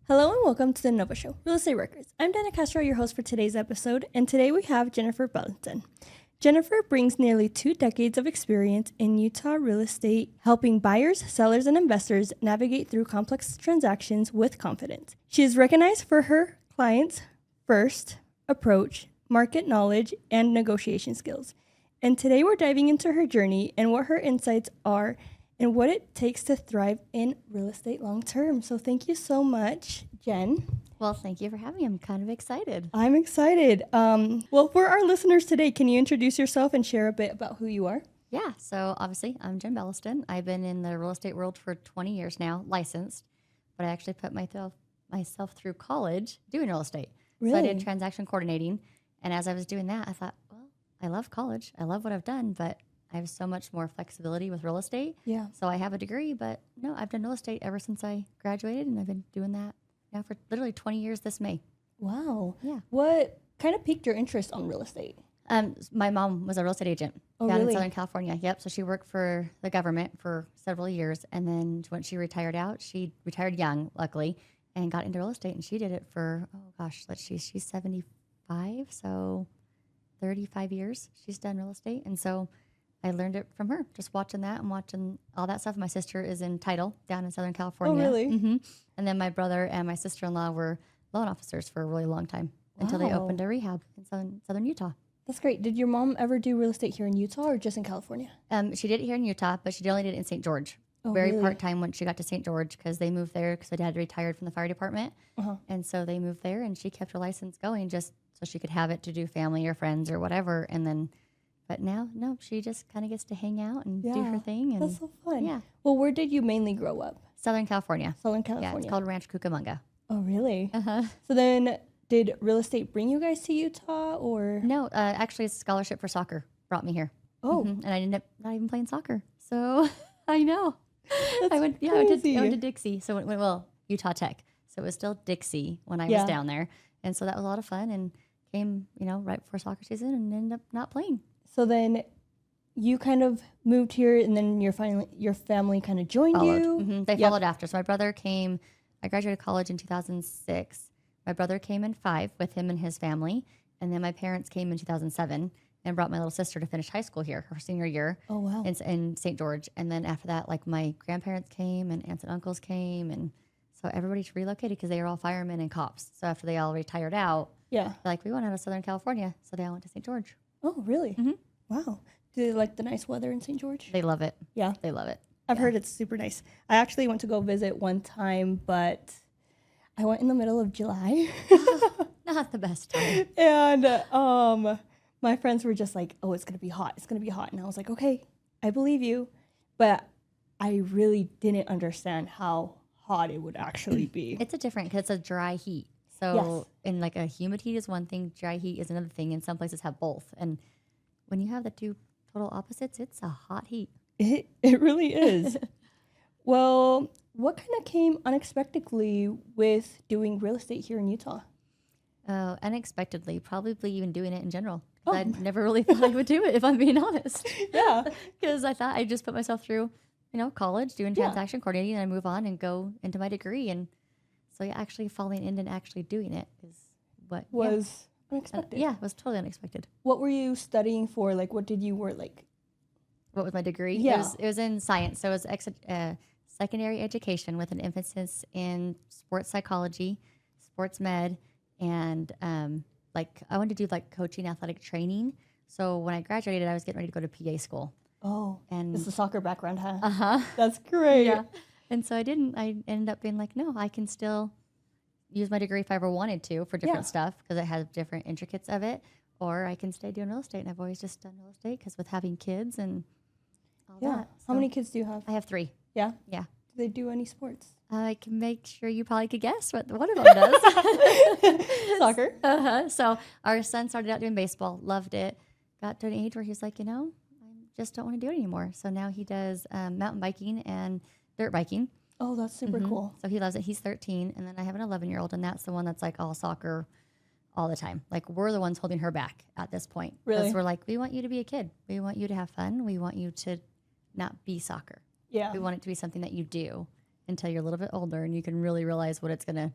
Hello and welcome to the Nova Show, Real Estate Records. I'm Danna Castro, your host for today's episode, and today we have Jennifer Belliston. Jennifer brings nearly 2 decades of experience in Utah real estate, helping buyers, sellers, and investors navigate through complex transactions with confidence. She is recognized for her clients' first approach, market knowledge, and negotiation skills. And today we're diving into her journey and what her insights are and what it takes to thrive in real estate long term. So thank you so much, Jen. Well, thank you for having me. I'm kind of excited. I'm excited. Well, for our listeners today, can you introduce yourself and share a bit about who you are? Yeah, so obviously I'm Jen Belliston. I've been in the real estate world for 20 years now, licensed, but I actually put myself through college doing real estate. Really? So I did transaction coordinating, and as I was doing that, I thought, well, I love college. I love what I've done, but I have so much more flexibility with real estate. Yeah. So I have a degree, but no, I've done real estate ever since I graduated, and I've been doing that now for literally 20 years this May. Wow. Yeah. What kind of piqued your interest on real estate? My mom was a real estate agent down really? in Southern California. Yep. So she worked for the government for several years. And then when she retired out, she retired young, luckily, and got into real estate. And she did it for, she's 75. So 35 years she's done real estate. And so I learned it from her, just watching that and watching all that stuff. My sister is in title down in Southern California. Oh, really? Mm-hmm. And then my brother and my sister-in-law were loan officers for a really long time until they Wow. opened a rehab in southern Utah. That's great. Did your mom ever do real estate here in Utah or just in California? She did it here in Utah, but she only did it in St. George. Oh, Very really? part-time when she got to St. George because they moved there because my dad retired from the fire department. Uh-huh. And so they moved there and she kept her license going just so she could have it to do family or friends or whatever. And then, but now, no, she just kind of gets to hang out and do her thing. And That's so fun. Yeah. Well, where did you mainly grow up? Southern California. Southern Yeah, California. it's called Ranch Cucamonga. Oh, really? Uh-huh. So then did real estate bring you guys to Utah or? No, actually, it's a scholarship for soccer brought me here. Oh. And I ended up not even playing soccer. So I know. That's I went crazy. to Dixie. So Utah Tech. So it was still Dixie when I was down there. And so that was a lot of fun and came, right before soccer season and ended up not playing. So then you kind of moved here and then your family kind of joined Followed. you? Mm-hmm. They followed after. So my brother came, I graduated college in 2006. My brother came in 2005 with him and his family. And then my parents came in 2007 and brought my little sister to finish high school here, her senior year. Oh, wow. In St. George. And then after that, like my grandparents came and aunts and uncles came. And so everybody's relocated because they were all firemen and cops. So after they all retired out, Yeah. they're like, we want out of Southern California. So they all went to St. George. Oh, really? Mm-hmm. Wow. Do they like the nice weather in St. George? They love it. Yeah. They love it. I've heard it's super nice. I actually went to go visit one time, but I went in the middle of July. Not the best time. And my friends were just like, oh, it's going to be hot. It's going to be hot. And I was like, okay, I believe you. But I really didn't understand how hot it would actually be. It's a different, because it's a dry heat. So in like a humid heat is one thing, dry heat is another thing. And some places have both. And when you have the two total opposites, it's a hot heat. It really is. Well, what kind of came unexpectedly with doing real estate here in Utah? Unexpectedly, probably even doing it in general. Oh. I never really thought I would do it, if I'm being honest. Yeah. Because I thought I'd just put myself through, college, doing transaction coordinating, and I move on and go into my degree. And so actually falling in and actually doing it is what Was unexpected. it was totally unexpected. What were you studying for? Like, what did you work like? What was my degree? Yeah. It was in science. So it was secondary education with an emphasis in sports psychology, sports med, and I wanted to do like coaching, athletic training. So when I graduated, I was getting ready to go to PA school. Oh, And it's a soccer background, huh? uh-huh. That's great. Yeah. And so I didn't. I ended up being like, no, I can still use my degree if I ever wanted to for different stuff because it has different intricates of it, or I can stay doing real estate. And I've always just done real estate because with having kids and all Yeah. that. How many kids do you have? I have 3. Yeah. Yeah. Do they do any sports? I can make sure you probably could guess what one of them does. Soccer. So our son started out doing baseball, loved it, got to an age where he was like, I just don't want to do it anymore. So now he does mountain biking and dirt biking. Oh, that's super cool. So he loves it. He's 13. And then I have an 11-year-old, and that's the one that's like all soccer all the time. Like we're the ones holding her back at this point. Really? Because we're like, we want you to be a kid. We want you to have fun. We want you to not be soccer. Yeah. We want it to be something that you do until you're a little bit older and you can really realize what it's going to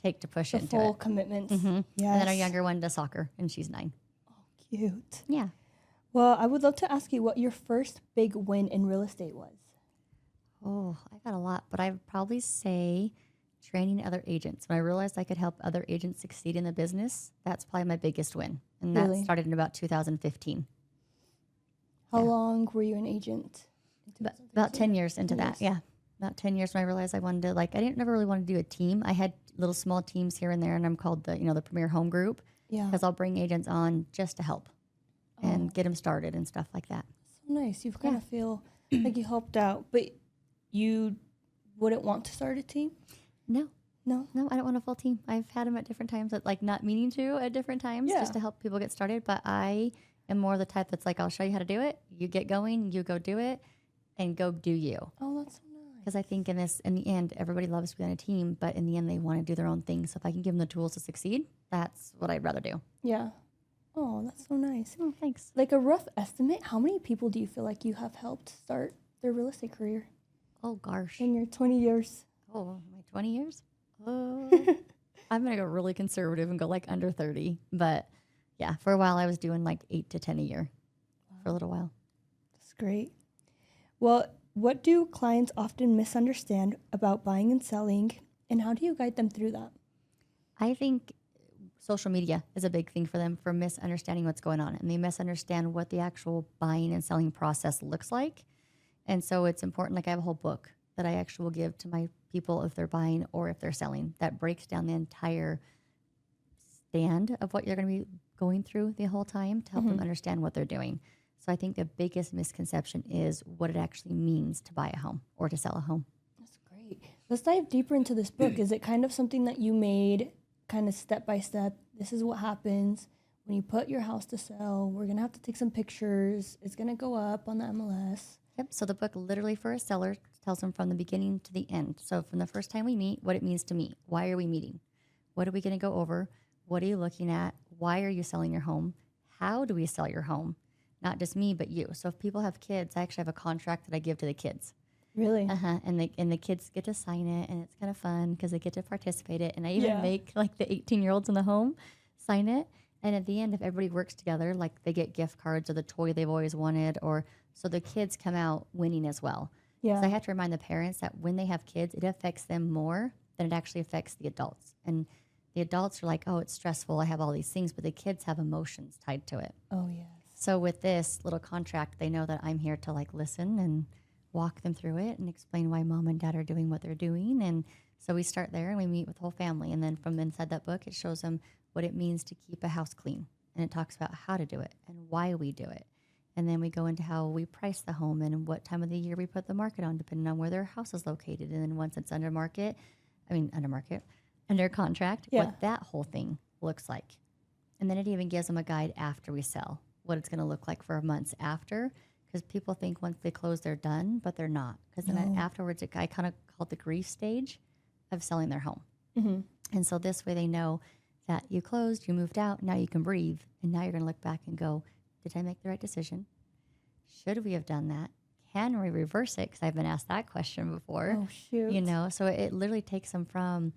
take to push The into full it. commitment. Mm-hmm. Yes. And then our younger one does soccer, and she's 9. Cute. Yeah. Well, I would love to ask you what your first big win in real estate was. Oh, I got a lot, but I would probably say training other agents. When I realized I could help other agents succeed in the business, that's probably my biggest win. And that Really? started in about 2015. How Yeah. long were you an agent? About 10 years into 10 that. years. Yeah. About 10 years when I realized I wanted to, I didn't never really want to do a team. I had little small teams here and there, and I'm called the Premier Home Group, Yeah. because I'll bring agents on just to help and get them started and stuff like that. So nice. You kind of feel like you helped out, but you wouldn't want to start a team? No, No? I don't want a full team. I've had them at different times, not meaning to at different times, Yeah. just to help people get started. But I am more the type that's I'll show you how to do it. You get going, you go do it, and go do you. Oh, that's so nice. Because I think in the end, everybody loves being on a team, but in the end, they want to do their own thing. So if I can give them the tools to succeed, that's what I'd rather do. Yeah. Oh, that's so nice. Oh, thanks. Like a rough estimate, how many people do you feel like you have helped start their real estate career Oh, gosh. in your 20 years? Oh, my 20 years? I'm going to go really conservative and go under 30. But yeah, for a while, I was doing 8 to 10 a year for a little while. That's great. Well, what do clients often misunderstand about buying and selling, and how do you guide them through that? I think social media is a big thing for them for misunderstanding what's going on. And they misunderstand what the actual buying and selling process looks like. And so it's important. I have a whole book that I actually will give to my people if they're buying or if they're selling that breaks down the entire stand of what you're going to be going through the whole time to help them understand what they're doing. So I think the biggest misconception is what it actually means to buy a home or to sell a home. That's great. Let's dive deeper into this book. Is it kind of something that you made kind of step by step? This is what happens when you put your house to sell. We're going to have to take some pictures. It's going to go up on the MLS. Yep. So the book literally for a seller tells them from the beginning to the end. So from the first time we meet, what it means to meet. Why are we meeting? What are we going to go over? What are you looking at? Why are you selling your home? How do we sell your home? Not just me, but you. So if people have kids, I actually have a contract that I give to the kids. Really? And the kids get to sign it, and it's kind of fun because they get to participate it. And I even make the 18-year-olds in the home sign it. And at the end, if everybody works together, they get gift cards or the toy they've always wanted, or so the kids come out winning as well. Yeah. So I have to remind the parents that when they have kids, it affects them more than it actually affects the adults. And the adults are like, oh, it's stressful, I have all these things, but the kids have emotions tied to it. Oh, yes. So with this little contract, they know that I'm here to listen and walk them through it and explain why mom and dad are doing what they're doing. And so we start there and we meet with the whole family. And then from inside that book, it shows them what it means to keep a house clean. And it talks about how to do it and why we do it. And then we go into how we price the home and what time of the year we put the market on, depending on where their house is located. And then once it's under contract, what that whole thing looks like. And then it even gives them a guide after we sell, what it's going to look like for months after. Because people think once they close, they're done, but they're not. Because then afterwards, I kind of call it the grief stage of selling their home. Mm-hmm. And so this way they know that you closed, you moved out, now you can breathe. And now you're going to look back and go, did I make the right decision? Should we have done that? Can we reverse it? Because I've been asked that question before. Oh, shoot. So it literally takes them from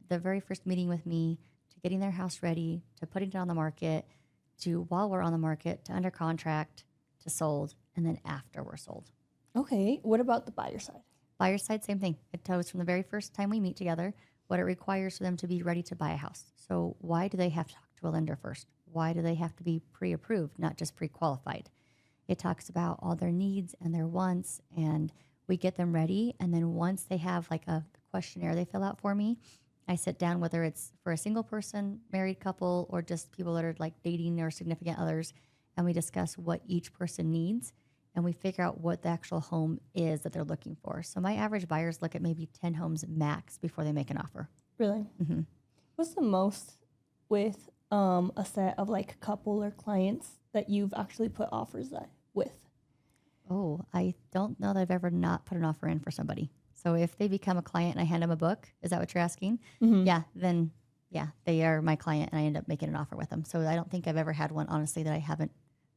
the very first meeting with me to getting their house ready, to putting it on the market, to while we're on the market, to under contract, to sold, and then after we're sold. Okay. What about the buyer side? Buyer side, same thing. It tells from the very first time we meet together what it requires for them to be ready to buy a house. So why do they have to talk to a lender first? Why do they have to be pre-approved, not just pre-qualified? It talks about all their needs and their wants, and we get them ready. And then once they have a questionnaire they fill out for me, I sit down, whether it's for a single person, married couple, or just people that are dating or significant others, and we discuss what each person needs, and we figure out what the actual home is that they're looking for. So my average buyers look at maybe 10 homes max before they make an offer. Really? Mm-hmm. What's the most with a set of couple or clients that you've actually put offers with? Oh, I don't know that I've ever not put an offer in for somebody. So if they become a client and I hand them a book, is that what you're asking? Mm-hmm. Yeah, then they are my client and I end up making an offer with them. So I don't think I've ever had one, honestly, that I haven't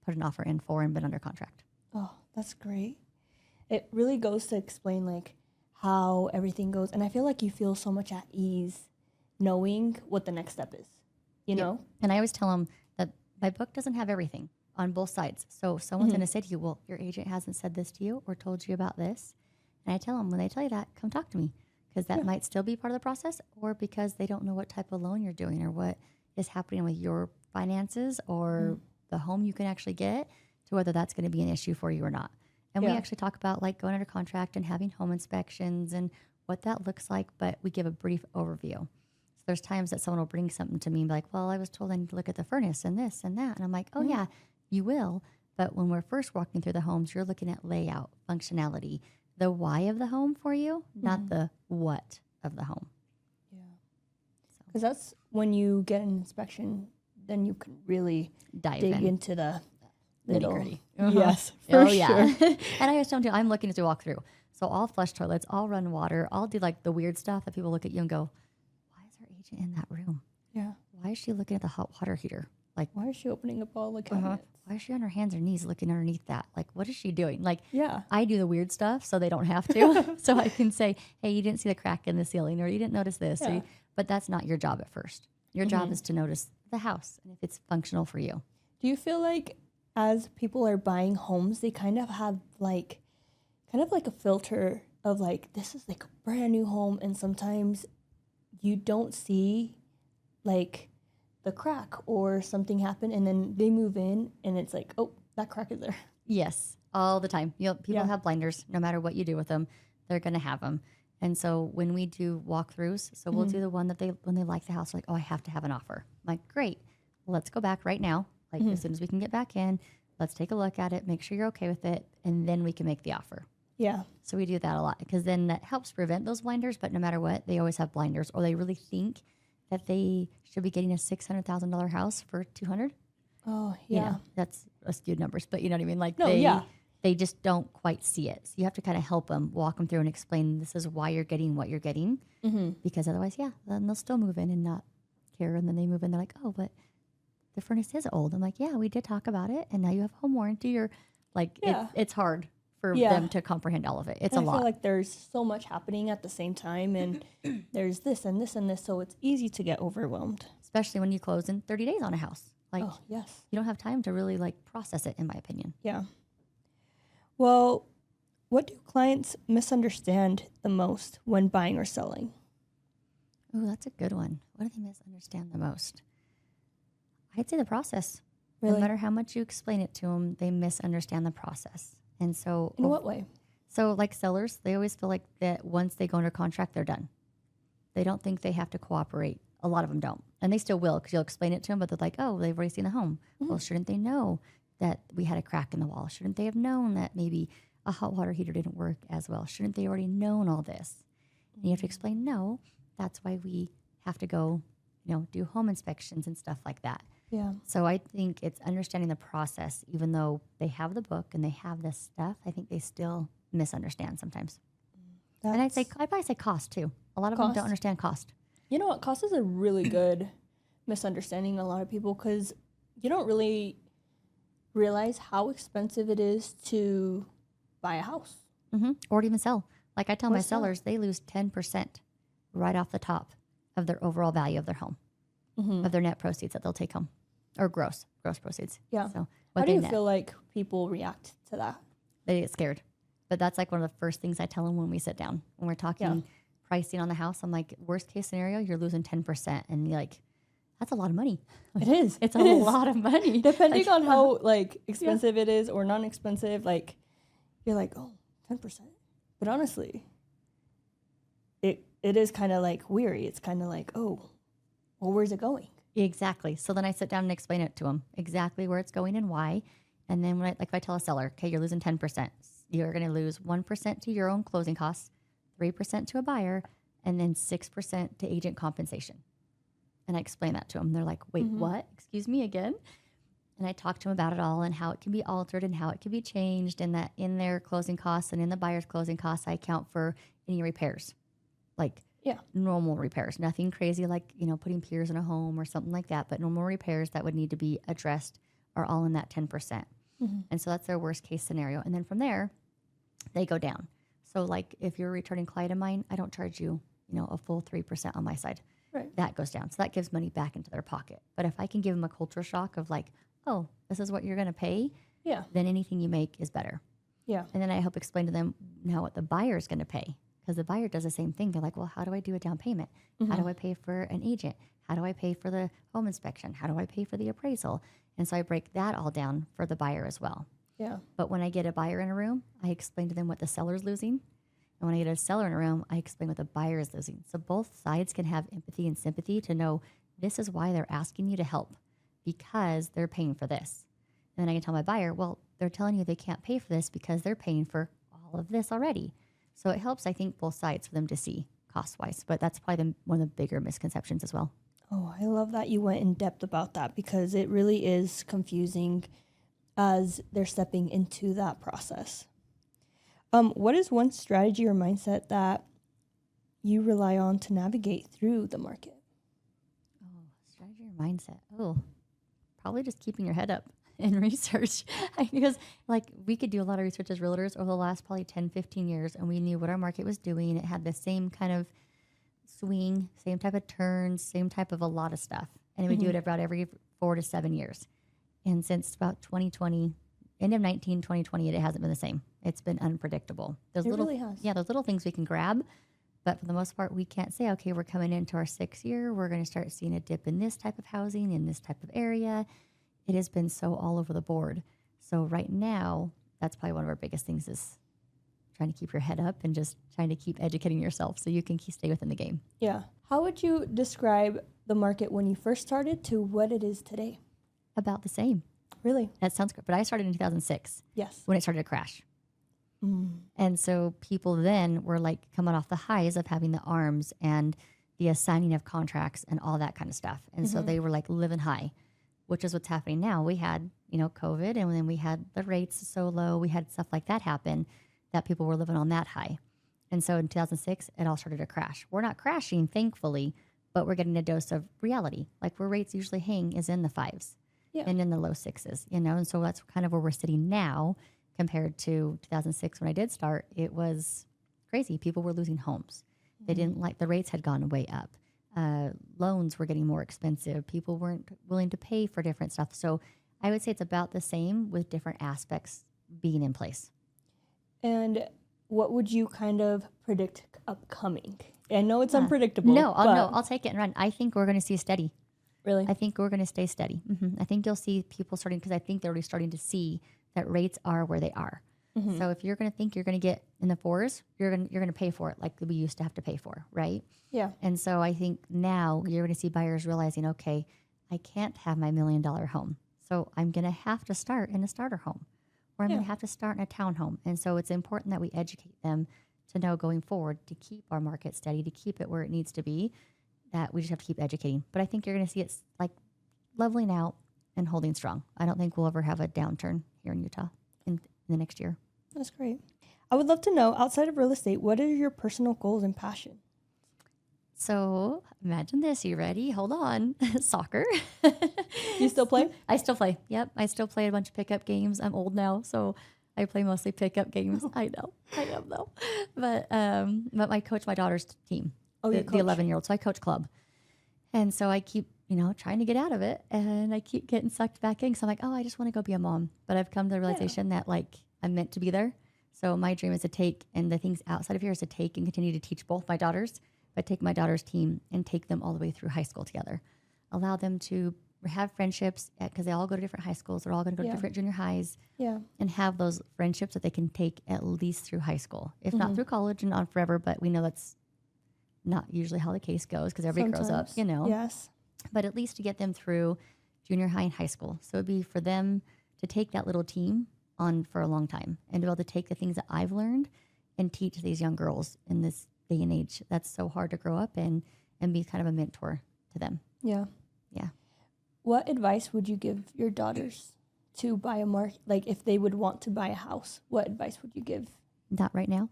put an offer in for and been under contract. Oh, that's great. It really goes to explain how everything goes. And I feel like you feel so much at ease knowing what the next step is, you know? And I always tell them that my book doesn't have everything on both sides. So if someone's going to say to you, well, your agent hasn't said this to you or told you about this. And I tell them, when they tell you that, come talk to me, because that might still be part of the process, or because they don't know what type of loan you're doing or what is happening with your finances or the home you can actually get, to whether that's going to be an issue for you or not. And we actually talk about like going under contract and having home inspections and what that looks like, but we give a brief overview. So there's times that someone will bring something to me and be like, well, I was told I need to look at the furnace and this and that. And I'm like, oh yeah, you will. But when we're first walking through the homes, you're looking at layout, functionality, the why of the home for you, not the what of the home. Yeah. Because that's when you get an inspection, then you can really dig into the nitty-gritty. Yes, for sure. Yeah. And I just don't do, I'm looking to walk through. So I'll flush toilets, I'll run water, I'll do like the weird stuff that people look at you and go, why is our agent in that room? Yeah. Why is she looking at the hot water heater? Like, why is she opening up all the cabinets? Why is she on her hands or knees looking underneath that? Like, what is she doing? Like, yeah, I do the weird stuff so they don't have to. So I can say, hey, you didn't see the crack in the ceiling, or you didn't notice this. Yeah. But that's not your job at first. Your job is to notice the house and if it's functional for you. Do you feel like as people are buying homes, they kind of have like a filter of like, this is like a brand new home, and sometimes you don't see like the crack or something happen, and then they move in and it's like, oh, that crack is there. Yes, all the time. People have blinders. No matter what you do with them, they're going to have them. And so when we do walkthroughs, so we'll do the one that when they like the house, like, oh, I have to have an offer. I'm like, great, let's go back right now. Like as soon as we can get back in, let's take a look at it, make sure you're okay with it, and then we can make the offer. Yeah. So we do that a lot, because then that helps prevent those blinders. But no matter what, they always have blinders, or they really think that they should be getting a $600,000 house for $200,000. Oh, yeah. You know, that's a skewed numbers, but you know what I mean? Like they just don't quite see it. So you have to kind of help them, walk them through and explain this is why you're getting what you're getting. Because otherwise, then they'll still move in and not care. And then they move in, they're like, oh, but the furnace is old. I'm like, yeah, we did talk about it. And now you have home warranty. Or like, it's hard for them to comprehend all of it. It's a lot. I feel like there's so much happening at the same time, and there's this and this and this. So it's easy to get overwhelmed. Especially when you close in 30 days on a house. Like, yes. You don't have time to really like process it, in my opinion. Yeah. Well, what do clients misunderstand the most when buying or selling? Oh, that's a good one. What do they misunderstand the most? I'd say the process. Really? No matter how much you explain it to them, they misunderstand the process. And so, in what way? So like sellers, they always feel like that once they go under contract, they're done. They don't think they have to cooperate. A lot of them don't. And they still will, because you'll explain it to them, but they're like, oh, they've already seen the home. Well, shouldn't they know that we had a crack in the wall? Shouldn't they have known that maybe a hot water heater didn't work as well? Shouldn't they already known all this? And you have to explain, no, that's why we have to go, do home inspections and stuff like that. Yeah. So I think it's understanding the process. Even though they have the book and they have this stuff, I think they still misunderstand sometimes. And I'd probably say cost too. A lot of them don't understand cost. You know what? Cost is a really good misunderstanding a lot of people, because you don't really realize how expensive it is to buy a house. Or to even sell. Like I tell my sellers, they lose 10% right off the top of their overall value of their home, of their net proceeds that they'll take home, or gross proceeds. Yeah. So how do you feel like people react to that? They get scared. But that's like one of the first things I tell them when we sit down. When we're talking pricing on the house, I'm like, worst case scenario, you're losing 10%. And you're like, that's a lot of money. It is. It's a lot of money. Depending on how expensive it is or non-expensive, you're like, oh, 10%. But honestly, it is kind of like weary. It's kind of like, oh, well, where's it going? Exactly. So then I sit down and explain it to them, exactly where it's going and why. And then if I tell a seller, okay, you're losing 10%, you're going to lose 1% to your own closing costs, 3% to a buyer, and then 6% to agent compensation. And I explain that to them. They're like, wait, what? Excuse me again? And I talk to them about it all and how it can be altered and how it can be changed, and that in their closing costs and in the buyer's closing costs, I account for any repairs, like normal repairs. Nothing crazy like, putting piers in a home or something like that, but normal repairs that would need to be addressed are all in that 10%. And so that's their worst case scenario. And then from there, they go down. So like if you're a returning client of mine, I don't charge you, a full 3% on my side. Right. that goes down. So that gives money back into their pocket. But if I can give them a culture shock of like, oh, this is what you're going to pay, Yeah. then anything you make is better. Yeah. And then I help explain to them now what the buyer is going to pay. Because the buyer does the same thing. They're like, well, how do I do a down payment? How do I pay for an agent? How do I pay for the home inspection? How do I pay for the appraisal? And so I break that all down for the buyer as well. Yeah. But when I get a buyer in a room, I explain to them what the seller's losing. And when I get a seller in a room, I explain what the buyer is losing. So both sides can have empathy and sympathy to know this is why they're asking you to help, because they're paying for this. And then I can tell my buyer, well, they're telling you they can't pay for this because they're paying for all of this already. So it helps, I think, both sides for them to see cost-wise. But that's probably one of the bigger misconceptions as well. Oh, I love that you went in depth about that, because it really is confusing as they're stepping into that process. What is one strategy or mindset that you rely on to navigate through the market? Oh, strategy or mindset. Oh, probably just keeping your head up and research. Because like we could do a lot of research as realtors over the last probably 10, 15 years, and we knew what our market was doing. It had the same kind of swing, same type of turns, same type of a lot of stuff. And we do it about every 4 to 7 years. And since about 2020, end of 2020, it hasn't been the same. It's been unpredictable. Those It little, really has. Yeah, those little things we can grab. But for the most part, we can't say, okay, we're coming into our 6th year. We're going to start seeing a dip in this type of housing, in this type of area. It has been so all over the board. So right now, that's probably one of our biggest things is trying to keep your head up and just trying to keep educating yourself so you can stay within the game. Yeah. How would you describe the market when you first started to what it is today? About the same. Really? That sounds good. But I started in 2006 Yes. when it started to crash. And so people then were like coming off the highs of having the ARMs and the assigning of contracts and all that kind of stuff. And so they were like living high, which is what's happening now. We had, COVID, and then we had the rates so low. We had stuff like that happen that people were living on that high. And so in 2006, it all started to crash. We're not crashing, thankfully, but we're getting a dose of reality. Like where rates usually hang is in the 5s and in the low 6s, And so that's kind of where we're sitting now compared to 2006 when I did start. It was crazy. People were losing homes. They didn't like, the rates had gone way up. Loans were getting more expensive. People weren't willing to pay for different stuff. So I would say it's about the same with different aspects being in place. And what would you kind of predict upcoming? I know it's unpredictable. No, I'll take it and run. I think we're going to see steady. Really? I think we're going to stay steady. I think you'll see people starting, because I think they're already starting to see that rates are where they are. So if you're going to think you're going to get in the 4s, you're going to pay for it like we used to have to pay for, right? Yeah. And so I think now you're going to see buyers realizing, okay, I can't have my $1 million home. So I'm going to have to start in a starter home, or I'm going to have to start in a townhome. And so it's important that we educate them to know going forward to keep our market steady, to keep it where it needs to be, that we just have to keep educating. But I think you're going to see it's like leveling out and holding strong. I don't think we'll ever have a downturn here in Utah in the next year. That's great. I would love to know, outside of real estate, what are your personal goals and passion? So imagine this. You ready? Hold on. Soccer. You still play? I still play. Yep. I still play a bunch of pickup games. I'm old now, so I play mostly pickup games. I know. I am though. But I coach my daughter's team. Oh, the you coach? 11-year-old. So I coach club. And so I keep, trying to get out of it, and I keep getting sucked back in. So I'm like, oh, I just want to go be a mom. But I've come to the realization that like I'm meant to be there. So my dream is to take, and the things outside of here is to take and continue to teach both my daughters, but take my daughter's team and take them all the way through high school together. Allow them to have friendships because they all go to different high schools. They're all going to go to different junior highs. Yeah. And have those friendships that they can take at least through high school, if not through college and on forever. But we know that's not usually how the case goes because everybody grows up, Yes. But at least to get them through junior high and high school. So it'd be for them to take that little team on for a long time and to be able to take the things that I've learned and teach these young girls in this day and age. That's so hard to grow up and be kind of a mentor to them. Yeah. Yeah. What advice would you give your daughters to buy a like if they would want to buy a house? What advice would you give? Not right now.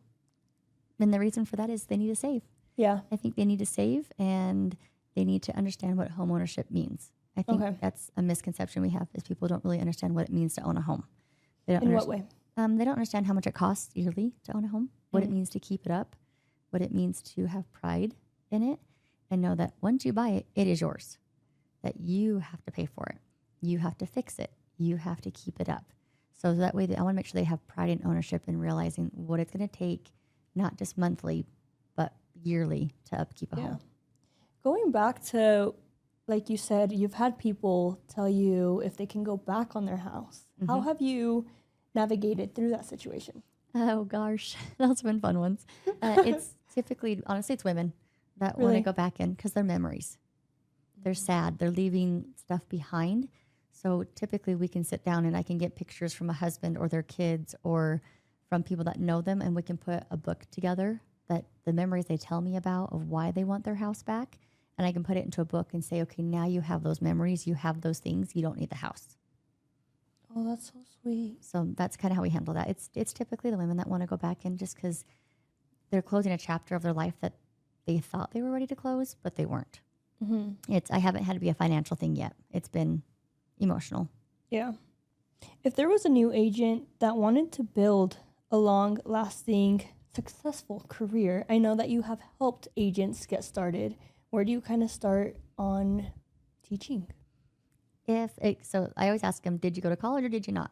And the reason for that is they need to save. Yeah. I think they need to save and they need to understand what home ownership means. I think that's a misconception we have is people don't really understand what it means to own a home. They don't In what way? They don't understand how much it costs yearly to own a home, what it means to keep it up, what it means to have pride in it, and know that once you buy it, it is yours, that you have to pay for it. You have to fix it. You have to keep it up. So that way, I want to make sure they have pride and ownership in realizing what it's going to take, not just monthly, but yearly to upkeep a home. Going back to, like you said, you've had people tell you if they can go back on their house. Mm-hmm. How have you navigated through that situation? Oh, gosh. Those have been fun ones. It's typically, honestly, it's women that want to go back in because they're memories. They're sad. They're leaving stuff behind. So typically we can sit down and I can get pictures from a husband or their kids or from people that know them, and we can put a book together that the memories they tell me about of why they want their house back. And I can put it into a book and say, okay, now you have those memories. You have those things. You don't need the house. Oh, that's so sweet. So that's kind of how we handle that. It's typically the women that want to go back in just because they're closing a chapter of their life that they thought they were ready to close, but they weren't. Mm-hmm. I haven't had to be a financial thing yet. It's been emotional. Yeah. If there was a new agent that wanted to build a long-lasting, successful career, I know that you have helped agents get started. Where do you kind of start on teaching? So I always ask them, did you go to college or did you not?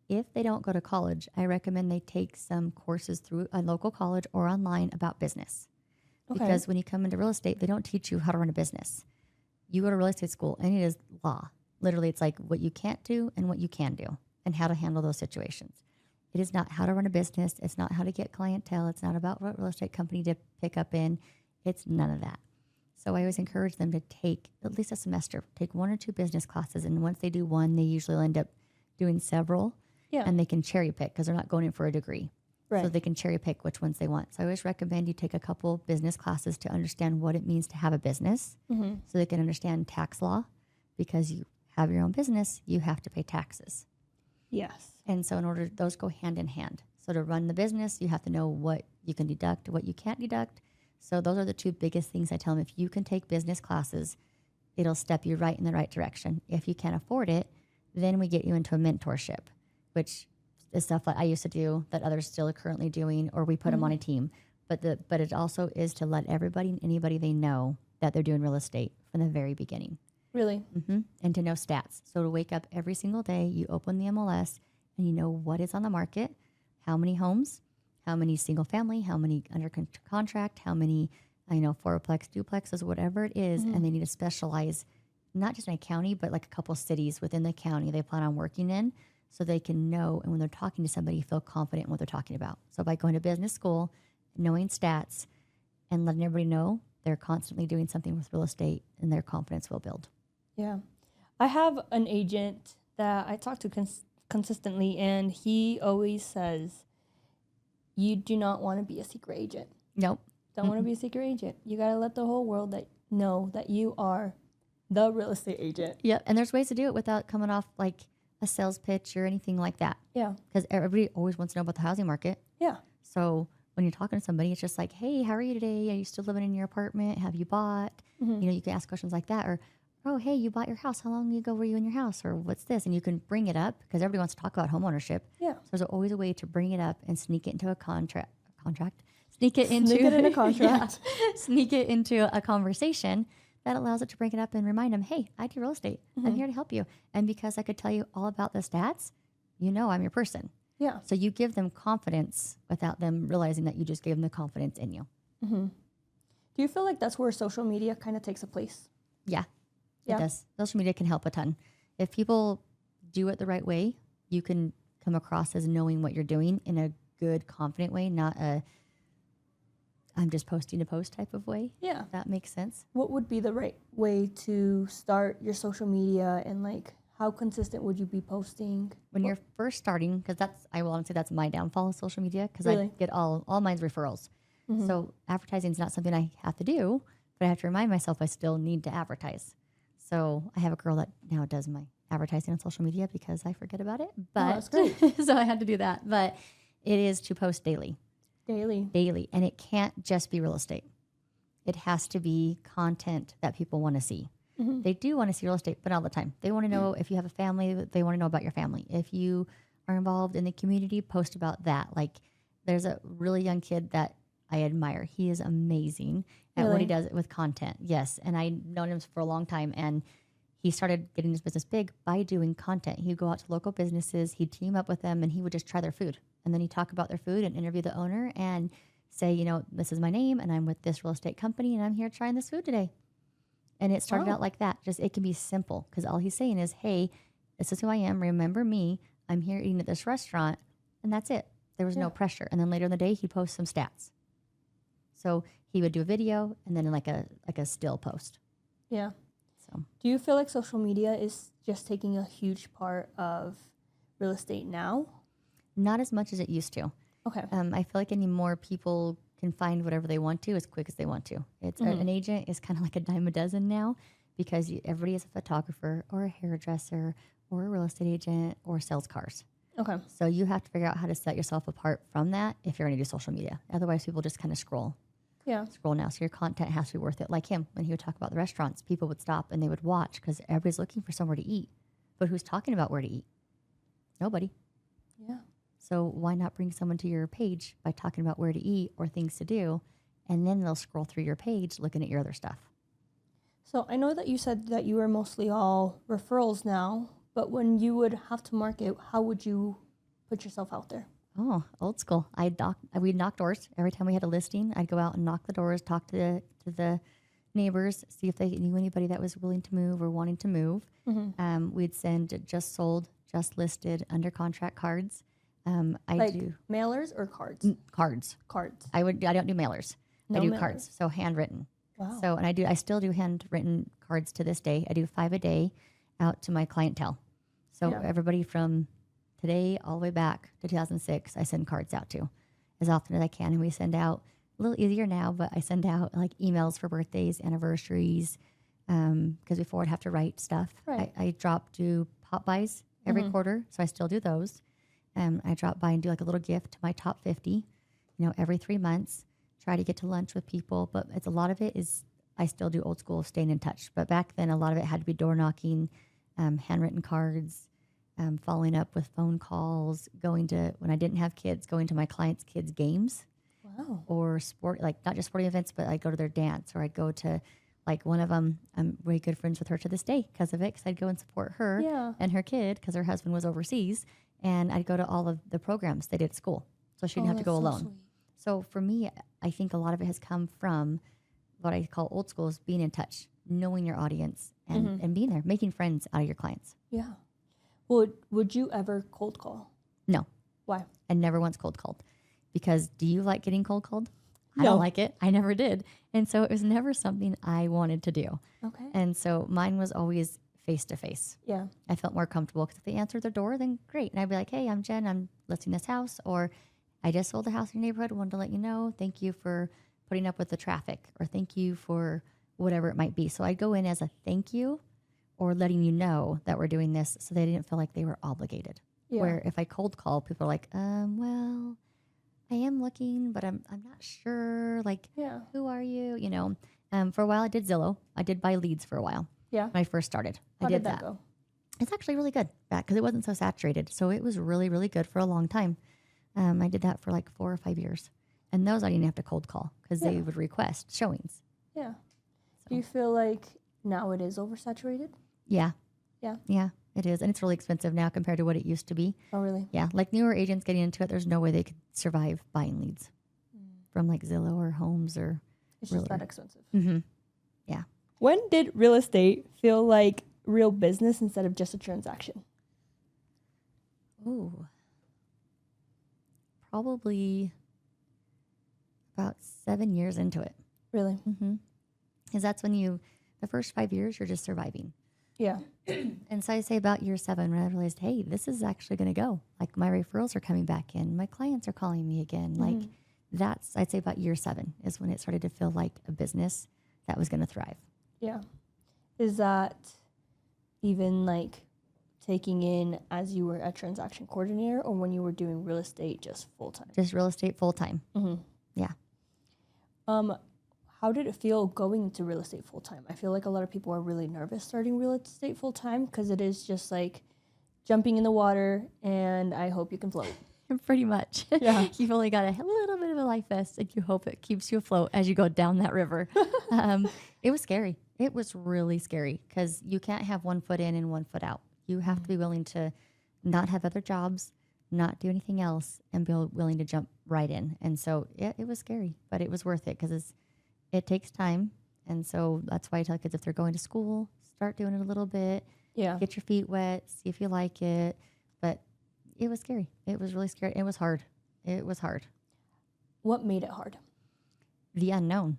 If they don't go to college, I recommend they take some courses through a local college or online about business. Okay. Because when you come into real estate, they don't teach you how to run a business. You go to real estate school and it is law. Literally, it's like what you can't do and what you can do and how to handle those situations. It is not how to run a business. It's not how to get clientele. It's not about what real estate company to pick up in. It's none of that. So I always encourage them to take at least a semester, take 1 or 2 business classes. And once they do one, they usually end up doing several. Yeah. And they can cherry pick because they're not going in for a degree. Right. So they can cherry pick which ones they want. So I always recommend you take a couple business classes to understand what it means to have a business. Mm-hmm. So they can understand tax law, because you have your own business, you have to pay taxes. Yes. And so in order, those go hand in hand. So to run the business, you have to know what you can deduct, what you can't deduct. So those are the 2 biggest things I tell them. If you can take business classes, it'll step you right in the right direction. If you can't afford it, then we get you into a mentorship, which is stuff that I used to do that others still are currently doing, or we put them on a team. But it also is to let everybody and anybody they know that they're doing real estate from the very beginning. Really? Mm-hmm. And to know stats. So to wake up every single day, you open the MLS and you know what is on the market, how many homes, how many single family, how many under contract, how many, fourplex, duplexes, whatever it is. Mm-hmm. And they need to specialize, not just in a county, but like a couple cities within the county they plan on working in, so they can know, and when they're talking to somebody, feel confident in what they're talking about. So by going to business school, knowing stats, and letting everybody know they're constantly doing something with real estate, and their confidence will build. Yeah. I have an agent that I talk to consistently, and he always says, you do not want to be a secret agent. Nope. Don't want to be a secret agent. You got to let the whole world know that you are the real estate agent. Yep. And there's ways to do it without coming off like a sales pitch or anything like that. Yeah. Because everybody always wants to know about the housing market. Yeah. So when you're talking to somebody, it's just like, hey, how are you today? Are you still living in your apartment? Have you bought? Mm-hmm. You can ask questions like that. Or, oh, hey, you bought your house. How long ago were you in your house? Or what's this? And you can bring it up because everybody wants to talk about homeownership. Yeah. So there's always a way to bring it up and sneak it into a contract. Sneak it into a contract. Yeah, sneak it into a conversation that allows it to bring it up and remind them, hey, I do real estate. Mm-hmm. I'm here to help you. And because I could tell you all about the stats, I'm your person. Yeah. So you give them confidence without them realizing that you just gave them the confidence in you. Mm-hmm. Do you feel like that's where social media kind of takes a place? Yeah, it does. Social media can help a ton. If people do it the right way, you can come across as knowing what you're doing in a good, confident way, not a I'm just posting to post type of way. Yeah. If that makes sense. What would be the right way to start your social media, and like how consistent would you be posting? When you're first starting, because I will honestly, that's my downfall of social media, because really? I get all mine's referrals. Mm-hmm. So advertising is not something I have to do, but I have to remind myself I still need to advertise. So I have a girl that now does my advertising on social media because I forget about it. But that's great. So I had to do that. But it is to post daily. Daily. And it can't just be real estate. It has to be content that people want to see. Mm-hmm. They do want to see real estate, but all the time. They want to know if you have a family, they want to know about your family. If you are involved in the community, post about that. Like there's a really young kid that I admire. He is amazing at what Really? he does with content. Yes. And I've known him for a long time. And he started getting his business big by doing content. He would go out to local businesses, he'd team up with them, and he would just try their food. And then he'd talk about their food and interview the owner and say, you know, this is my name and I'm with this real estate company and I'm here trying this food today. And it started Oh. out like that. Just it can be simple because all he's saying is, hey, this is who I am. Remember me. I'm here eating at this restaurant. And that's it. There was Yeah. no pressure. And then later in the day, he'd post some stats. So he would do a video and then like a still post. Yeah. So Do you feel like social media is just taking a huge part of real estate now? not as much as it used to. Okay. I feel like anymore people can find whatever they want to as quick as they want to. It's an agent is kind of like a dime a dozen now because everybody is a photographer or a hairdresser or a real estate agent or sells cars. Okay. So you have to figure out how to set yourself apart from that if you're going to do social media. Otherwise, people just kind of scroll Yeah. now. So your content has to be worth it. Like him, when he would talk about the restaurants, people would stop and they would watch because everybody's looking for somewhere to eat. But who's talking about where to eat? Nobody. Yeah. So why not bring someone to your page by talking about where to eat or things to do, and then they'll scroll through your page looking at your other stuff. So I know that you said that you were mostly all referrals now, but when you would have to market, how would you put yourself out there? Oh, old school. We'd knock doors every time we had a listing. I'd go out and knock the doors, talk to the neighbors, see if they knew anybody that was willing to move or wanting to move. We'd send just sold, just listed, under contract cards. I Like do mailers or cards? cards. Cards. I don't do mailers. No I do mailers. cards, so handwritten. Wow. So, and I still do handwritten cards to this day. I do 5 a day out to my clientele. So Yeah. everybody from today all the way back to 2006, I send cards out to as often as I can. And we send out a little easier now, but I send out like emails for birthdays, anniversaries, because before I'd have to write stuff. Right. I do pop buys every quarter, so I still do those. I drop by and do like a little gift to my top 50, every 3 months. Try to get to lunch with people, but a lot of it is I still do old school, staying in touch. But back then, a lot of it had to be door knocking, handwritten cards, following up with phone calls, going to, when I didn't have kids, going to my clients' kids' games Wow. or sport, like not just sporting events, but I'd go to their dance or I'd go to like one of them. I'm really good friends with her to this day because of it, because I'd go and support her Yeah. and her kid because her husband was overseas. And I'd go to all of the programs they did at school. So she didn't have to go alone. So for me, I think a lot of it has come from what I call old school is being in touch, knowing your audience and being there, making friends out of your clients. Yeah. Would you ever cold call? No, Why? I never once cold called. Because do you like getting cold called? I No. don't like it. I never did. And so it was never something I wanted to do. Okay. And so mine was always face to face. Yeah. I felt more comfortable because if they answered their door, then great. And I'd be like, hey, I'm Jen. I'm listing this house. Or I just sold a house in your neighborhood. Wanted to let you know. Thank you for putting up with the traffic, or thank you for whatever it might be. So I'd go in as a thank you or letting you know that we're doing this so they didn't feel like they were obligated. Yeah. Where if I cold call, people are like, well, I am looking, but I'm not sure. Like, Yeah. who are you? For a while I did Zillow. I did buy leads for a while Yeah. when I first started. How I did that go? It's actually really good because it wasn't so saturated. So it was really, really good for a long time. I did that for like 4 or 5 years. And those I didn't have to cold call because they Yeah. would request showings. Yeah. Do you feel like now it is oversaturated? Yeah. Yeah. Yeah, it is. And it's really expensive now compared to what it used to be. Oh, really? Yeah. Like newer agents getting into it, there's no way they could survive buying leads from like Zillow or Homes or. It's just that expensive. Mm-hmm. Yeah. When did real estate feel like real business instead of just a transaction? Ooh. Probably about 7 years into it. Really? Mm-hmm. Because that's when the first 5 years, you're just surviving. Yeah. And so I say about year 7 when I realized, hey, this is actually going to go. Like my referrals are coming back in. My clients are calling me again. Like I'd say about year 7 is when it started to feel like a business that was going to thrive. Yeah. Is that even like taking in as you were a transaction coordinator or when you were doing real estate just full time? Just real estate full time. Mm-hmm. Yeah. How did it feel going into real estate full time? I feel like a lot of people are really nervous starting real estate full time because it is just like jumping in the water and I hope you can float. Pretty much. Yeah. You've only got a little bit of a life vest and you hope it keeps you afloat as you go down that river. It was scary. It was really scary because you can't have one foot in and one foot out. You have to be willing to not have other jobs, not do anything else, and be willing to jump right in. And so it was scary, but it was worth it because it takes time. And so that's why I tell kids if they're going to school, start doing it a little bit. Yeah. Get your feet wet, see if you like it. But it was scary. It was really scary. It was hard. It was hard. What made it hard? The unknown,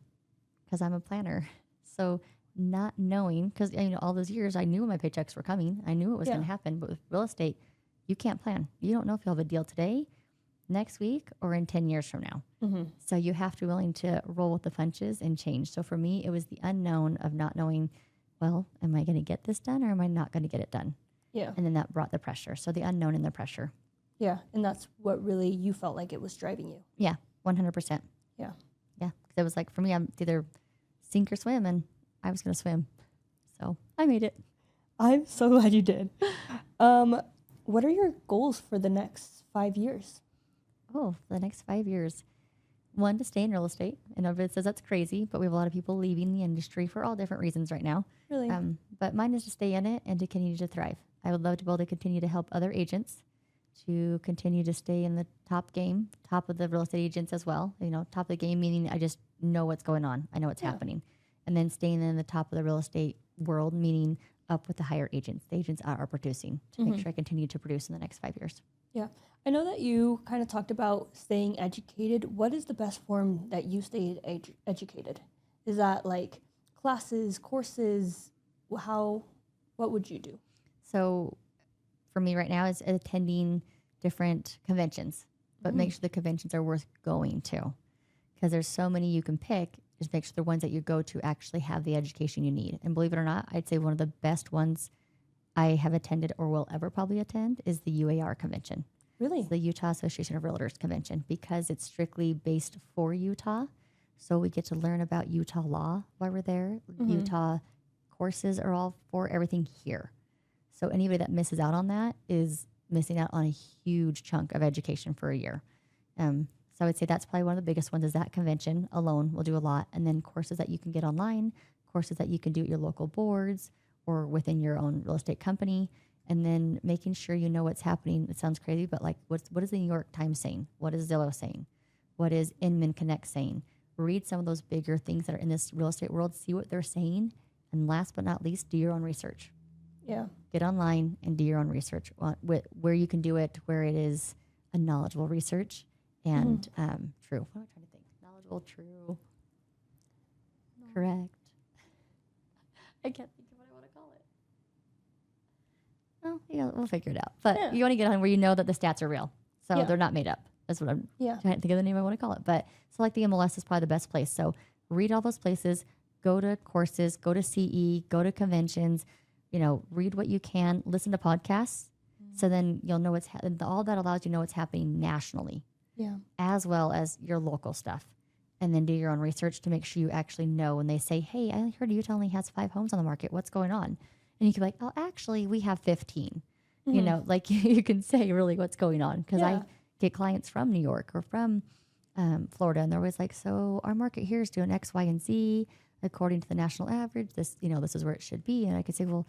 because I'm a planner. So not knowing, because all those years I knew my paychecks were coming. I knew it was going to happen. But with real estate, you can't plan. You don't know if you'll have a deal today, next week, or in 10 years from now. Mm-hmm. So you have to be willing to roll with the punches and change. So for me, it was the unknown of not knowing, well, am I going to get this done or am I not going to get it done? Yeah. And then that brought the pressure. So the unknown and the pressure. Yeah. And that's what really you felt like it was driving you. Yeah, 100%. Yeah. Yeah. Because it was like, for me, I'm either sink or swim, and I was going to swim. So I made it. I'm so glad you did. What are your goals for the next 5 years? Oh, for the next 5 years. One, to stay in real estate. And everybody says that's crazy, but we have a lot of people leaving the industry for all different reasons right now. Really? But mine is to stay in it and to continue to thrive. I would love to be able to continue to help other agents to continue to stay in the top game, top of the real estate agents as well. Top of the game, meaning I just know what's going on. I know what's happening. And then staying in the top of the real estate world, meaning up with the higher agents. The agents are producing to make sure I continue to produce in the next 5 years. Yeah. I know that you kind of talked about staying educated. What is the best form that you stayed educated? Is that like classes, courses? What would you do? So for me right now is attending different conventions, but make sure the conventions are worth going to, because there's so many you can pick. Just make sure the ones that you go to actually have the education you need. And believe it or not, I'd say one of the best ones I have attended or will ever probably attend is the UAR convention. Really? It's the Utah Association of Realtors convention, because it's strictly based for Utah. So we get to learn about Utah law while we're there. Utah courses are all for everything here. So anybody that misses out on that is missing out on a huge chunk of education for a year. So I would say that's probably one of the biggest ones, is that convention alone will do a lot. And then courses that you can get online, courses that you can do at your local boards or within your own real estate company. And then making sure you know what's happening. It sounds crazy, but like what is the New York Times saying? What is Zillow saying? What is Inman Connect saying? Read some of those bigger things that are in this real estate world, see what they're saying. And last but not least, do your own research. Yeah. Get online and do your own research where you can do it, where it is a knowledgeable research and true. What am I trying to think? Knowledgeable, true, correct. I can't think of what I want to call it. Well, we'll figure it out. But you want to get on where you know that the stats are real. So they're not made up. That's what I'm trying to think of the name I want to call it. But so like the MLS is probably the best place. So read all those places, go to courses, go to CE, go to conventions, read what you can, listen to podcasts. So then you'll know all that allows you to know what's happening nationally. Yeah. As well as your local stuff. And then do your own research to make sure you actually know when they say, hey, I heard Utah only has 5 homes on the market. What's going on? And you can be like, oh, actually, we have 15. Like you can say really what's going on. Because I get clients from New York or from Florida, and they're always like, so our market here is doing X, Y, and Z according to the national average. This is where it should be. And I could say, well,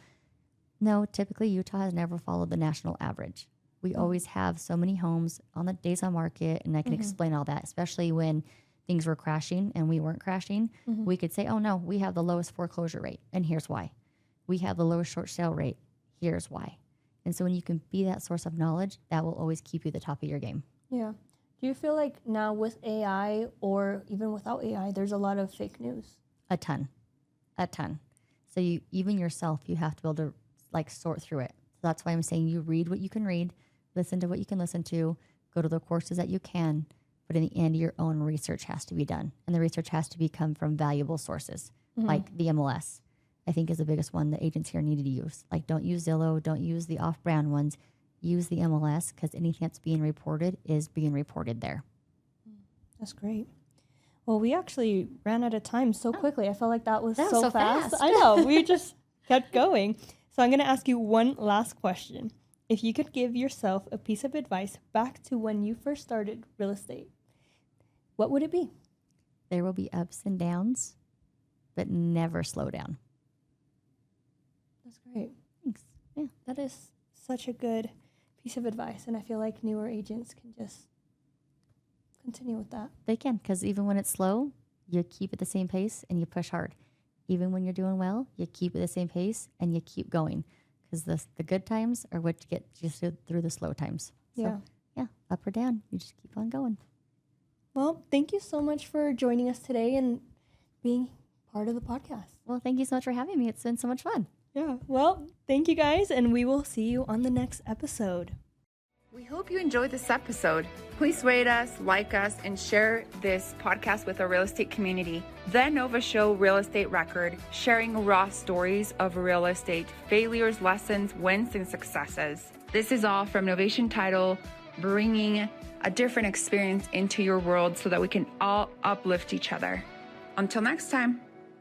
no, typically Utah has never followed the national average. We always have so many homes on the days on market, and I can explain all that, especially when things were crashing and we weren't crashing. We could say, oh, no, we have the lowest foreclosure rate, and here's why. We have the lowest short sale rate, here's why. And so when you can be that source of knowledge, that will always keep you at the top of your game. Yeah. Do you feel like now with AI or even without AI, there's a lot of fake news? A ton. So even yourself, you have to be able to sort through it. So that's why I'm saying you read what you can read, listen to what you can listen to, go to the courses that you can, but in the end, your own research has to be done. And the research has to come from valuable sources, like the MLS, I think is the biggest one the agents here needed to use. Like, don't use Zillow, don't use the off-brand ones, use the MLS, because anything that's being reported is being reported there. That's great. Well, we actually ran out of time so quickly. I felt like that was so fast. fast. I know. We just kept going. So I'm going to ask you one last question. if you could give yourself a piece of advice back to when you first started real estate, what would it be? There will be ups and downs, but never slow down. That's great. Thanks. Yeah. That is such a good piece of advice, and I feel like newer agents can just continue with that. They can, because even when it's slow, you keep at the same pace and you push hard. Even when you're doing well, you keep at the same pace and you keep going, because the good times are what get you through the slow times. So, yeah, up or down, you just keep on going. Well, thank you so much for joining us today and being part of the podcast. Well, thank you so much for having me. It's been so much fun. Yeah, well, thank you guys, and we will see you on the next episode. We hope you enjoyed this episode. Please rate us, like us, and share this podcast with our real estate community. The Nova Show Real Estate Record, sharing raw stories of real estate, failures, lessons, wins, and successes. This is all from Novation Title, bringing a different experience into your world so that we can all uplift each other. Until next time.